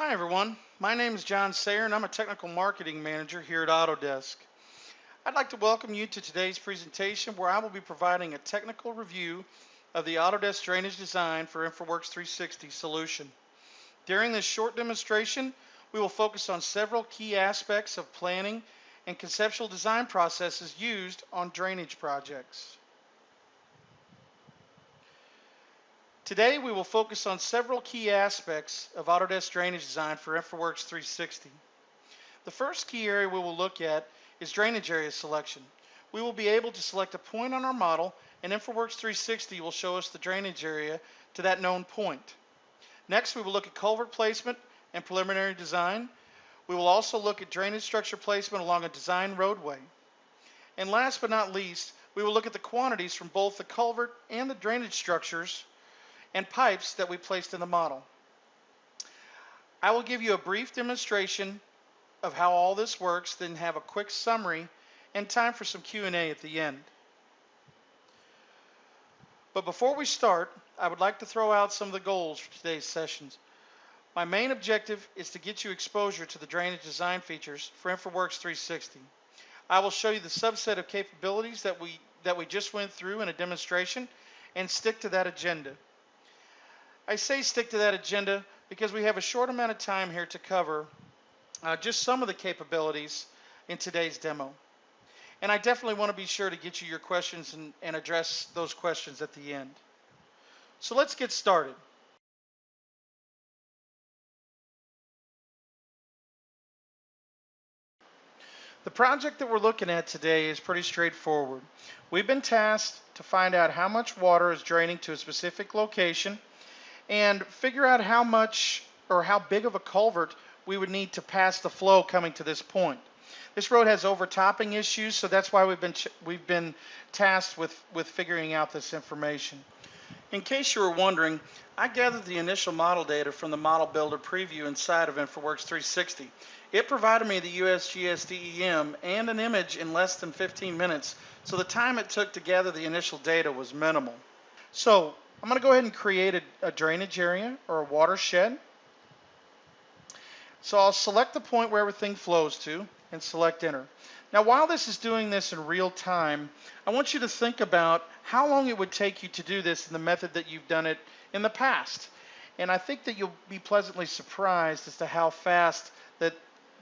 Hi everyone, my name is John Sayer and I'm a Technical Marketing Manager here at Autodesk. I'd like to welcome you to today's presentation where I will be providing a technical review of the Autodesk Drainage Design for Infraworks 360 solution. During this short demonstration, we will focus on several key aspects of planning and conceptual design processes used on drainage projects. Today we will focus on several key aspects of Autodesk Drainage Design for Infraworks 360. The first key area we will look at is drainage area selection. We will be able to select a point on our model, and Infraworks 360 will show us the drainage area to that known point. Next, we will look at culvert placement and preliminary design. We will also look at drainage structure placement along a design roadway. And last but not least, we will look at the quantities from both the culvert and the drainage structures and pipes that we placed in the model. I will give you a brief demonstration of how all this works, then have a quick summary and time for some Q&A at the end. But before we start, I would like to throw out some of the goals for today's sessions. My main objective is to get you exposure to the drainage design features for Infraworks 360. I will show you the subset of capabilities that we just went through in a demonstration and stick to that agenda. I say stick to that agenda because we have a short amount of time here to cover just some of the capabilities in today's demo. And I definitely want to be sure to get you your questions and address those questions at the end. So let's get started. The project that we're looking at today is pretty straightforward. We've been tasked to find out how much water is draining to a specific location and figure out how much or how big of a culvert we would need to pass the flow coming to this point. This road has overtopping issues, so that's why we've been tasked with figuring out this information. In case you were wondering, I gathered the initial model data from the Model Builder preview inside of Infraworks 360. It provided me the USGS DEM and an image in less than 15 minutes, so the time it took to gather the initial data was minimal. So I'm going to go ahead and create a drainage area or a watershed. So I'll select the point where everything flows to and select enter. Now while this is doing this in real time, I want you to think about how long it would take you to do this in the method that you've done it in the past. And I think that you'll be pleasantly surprised as to how fast that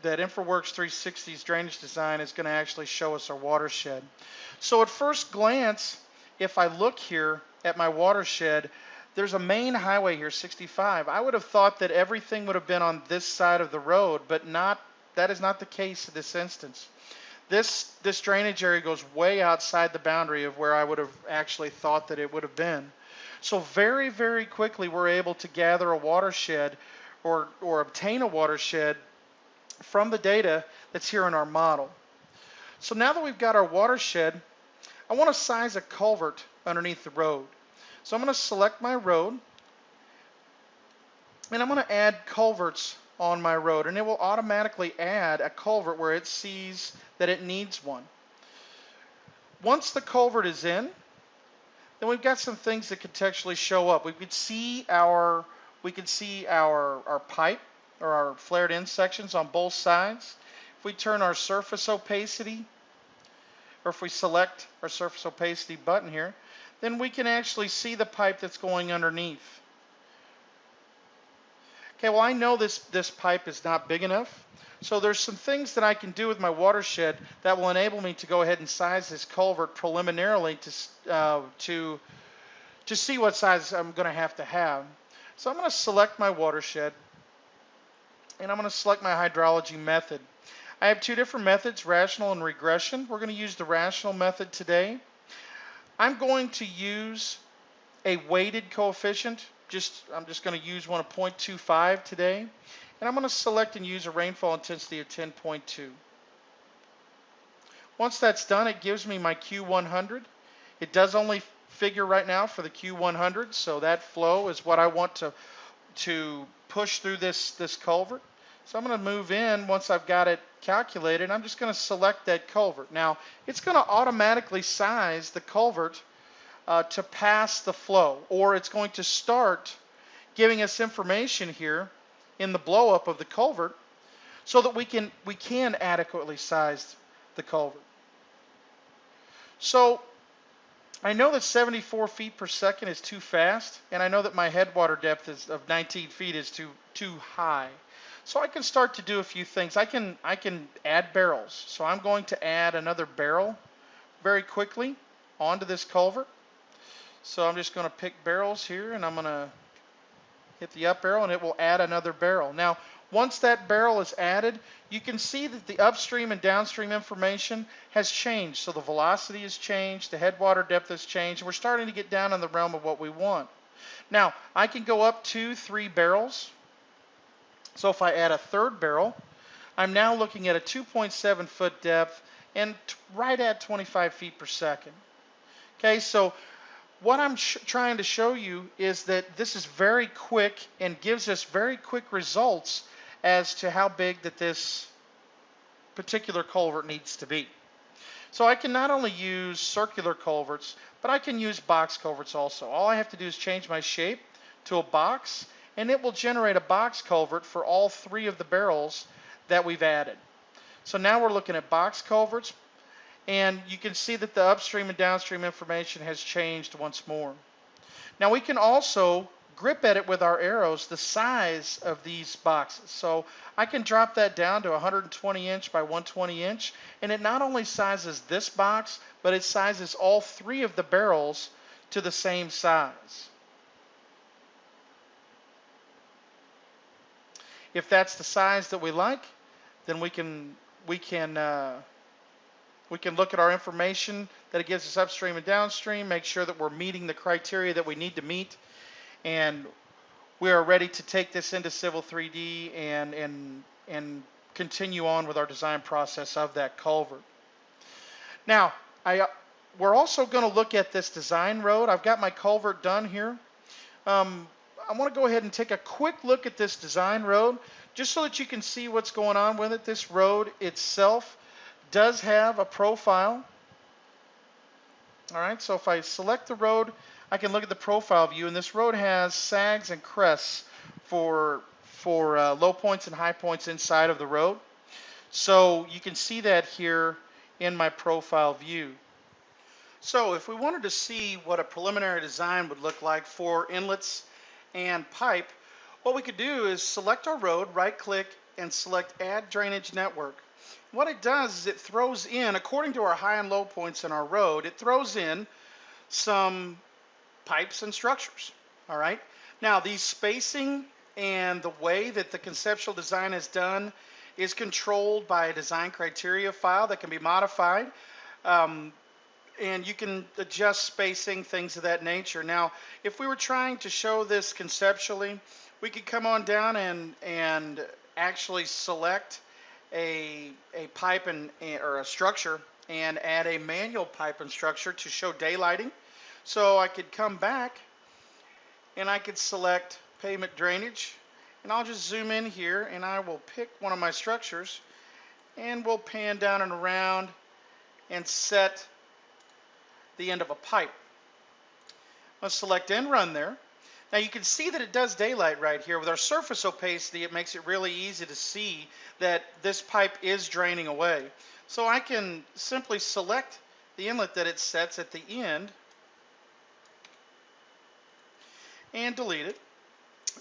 Infraworks 360's drainage design is going to actually show us our watershed. So at first glance, if I look here at my watershed, there's a main highway here, 65. I would have thought that everything would have been on this side of the road, but that is not the case in this instance. This drainage area goes way outside the boundary of where I would have actually thought that it would have been. So very, very quickly we're able to gather a watershed or obtain a watershed from the data that's here in our model. So now that we've got our watershed, I want to size a culvert underneath the road. So I'm going to select my road and I'm going to add culverts on my road, and it will automatically add a culvert where it sees that it needs one. Once the culvert is in, then we've got some things that contextually show up. We could see our pipe or our flared in sections on both sides. If we turn our surface opacity, or if we select our surface opacity button here, then we can actually see the pipe that's going underneath. Okay, well I know this pipe is not big enough, so there's some things that I can do with my watershed that will enable me to go ahead and size this culvert preliminarily to see what size I'm going to have. So I'm going to select my watershed, and I'm going to select my hydrology method. I have two different methods, rational and regression. We're going to use the rational method today. I'm going to use a weighted coefficient. I'm just going to use one of 0.25 today. And I'm going to select and use a rainfall intensity of 10.2. Once that's done, it gives me my Q100. It does only figure right now for the Q100, so that flow is what I want to push through this culvert. So I'm going to move in once I've got it calculated. I'm just going to select that culvert. Now, it's going to automatically size the culvert to pass the flow, or it's going to start giving us information here in the blow up of the culvert so that we can adequately size the culvert. So I know that 74 feet per second is too fast, and I know that my headwater depth of 19 feet is too high. So I can start to do a few things. I can add barrels. So I'm going to add another barrel very quickly onto this culvert. So I'm just going to pick barrels here, and I'm going to hit the up arrow, and it will add another barrel. Now, once that barrel is added, you can see that the upstream and downstream information has changed. So the velocity has changed, the headwater depth has changed, and we're starting to get down in the realm of what we want. Now, I can go up to 3 barrels. So if I add a third barrel, I'm now looking at a 2.7 foot depth and right at 25 feet per second. Okay, so what I'm trying to show you is that this is very quick and gives us very quick results as to how big that this particular culvert needs to be. So I can not only use circular culverts, but I can use box culverts also. All I have to do is change my shape to a box, and it will generate a box culvert for all 3 of the barrels that we've added. So now we're looking at box culverts, and you can see that the upstream and downstream information has changed once more. Now we can also grip edit with our arrows the size of these boxes. So I can drop that down to 120 inch by 120 inch, and it not only sizes this box, but it sizes all 3 of the barrels to the same size. If that's the size that we like, then we can look at our information that it gives us upstream and downstream, make sure that we're meeting the criteria that we need to meet, and we are ready to take this into Civil 3D and continue on with our design process of that culvert. Now, we're also going to look at this design road. I've got my culvert done here. I want to go ahead and take a quick look at this design road just so that you can see what's going on with it. This road itself does have a profile. All right, so if I select the road, I can look at the profile view, and this road has sags and crests for low points and high points inside of the road. So you can see that here in my profile view. So if we wanted to see what a preliminary design would look like for inlets and pipe, what we could do is select our road, right-click, and select Add Drainage Network. What it does is it throws in, according to our high and low points in our road, it throws in some pipes and structures. All right. Now, these spacing and the way that the conceptual design is done is controlled by a design criteria file that can be modified. And you can adjust spacing, things of that nature. Now, if we were trying to show this conceptually, we could come on down and actually select a pipe or a structure and add a manual pipe and structure to show daylighting. So I could come back and I could select pavement drainage, and I'll just zoom in here and I will pick one of my structures and we'll pan down and around and set the end of a pipe. Let's select end run there. Now you can see that it does daylight right here. With our surface opacity, it makes it really easy to see that this pipe is draining away. So I can simply select the inlet that it sets at the end and delete it.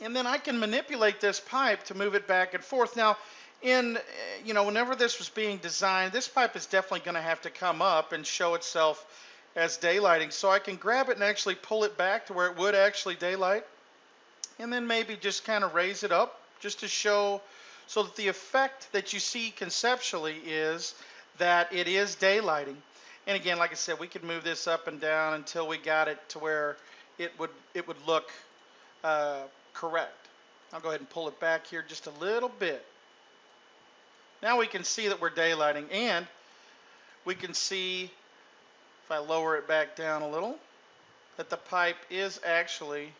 And then I can manipulate this pipe to move it back and forth. Now, whenever this was being designed, this pipe is definitely going to have to come up and show itself as daylighting. So I can grab it and actually pull it back to where it would actually daylight, and then maybe just kind of raise it up just to show, so that the effect that you see conceptually is that it is daylighting. And again, like I said, we could move this up and down until we got it to where it would look correct. I'll go ahead and pull it back here just a little bit. Now we can see that we're daylighting, and we can see, if I lower it back down a little, that the pipe is actually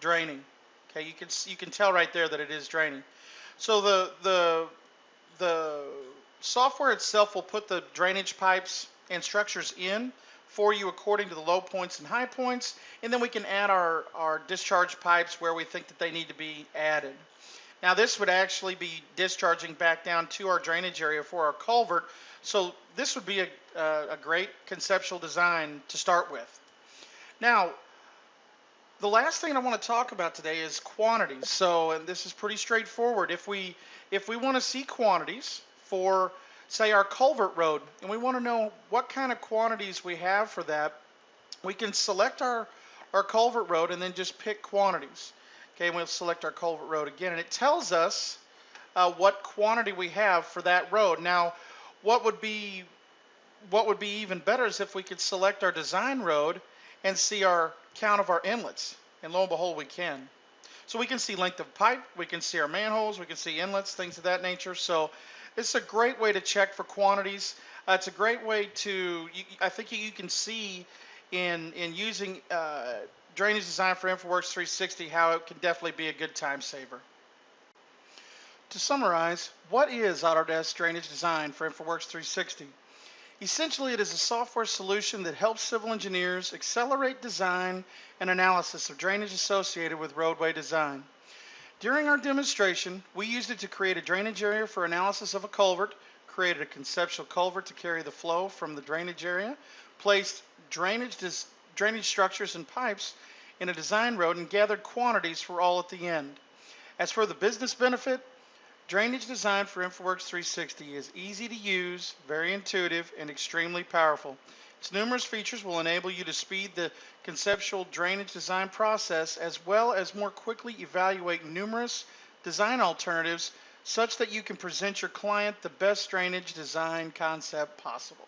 draining. Okay, you can tell right there that it is draining. So the software itself will put the drainage pipes and structures in for you according to the low points and high points, and then we can add our discharge pipes where we think that they need to be added. Now this would actually be discharging back down to our drainage area for our culvert. So this would be a great conceptual design to start with. Now, the last thing I want to talk about today is quantities. So, and this is pretty straightforward. If we want to see quantities for, say, our culvert road, and we want to know what kind of quantities we have for that, we can select our culvert road and then just pick quantities. Okay, and we'll select our culvert road again, and it tells us what quantity we have for that road. Now, what would be even better is if we could select our design road and see our count of our inlets. And lo and behold, we can. So we can see length of pipe, we can see our manholes, we can see inlets, things of that nature. So it's a great way to check for quantities. It's a great way to, I think you can see in using drainage design for Infraworks 360 how it can definitely be a good time saver. To summarize, what is Autodesk drainage design for Infraworks 360? Essentially, it is a software solution that helps civil engineers accelerate design and analysis of drainage associated with roadway design. During our demonstration, we used it to create a drainage area for analysis of a culvert, created a conceptual culvert to carry the flow from the drainage area, placed drainage structures and pipes in a design road, and gathered quantities for all at the end. As for the business benefit, drainage design for Infraworks 360 is easy to use, very intuitive, and extremely powerful. Its numerous features will enable you to speed the conceptual drainage design process as well as more quickly evaluate numerous design alternatives such that you can present your client the best drainage design concept possible.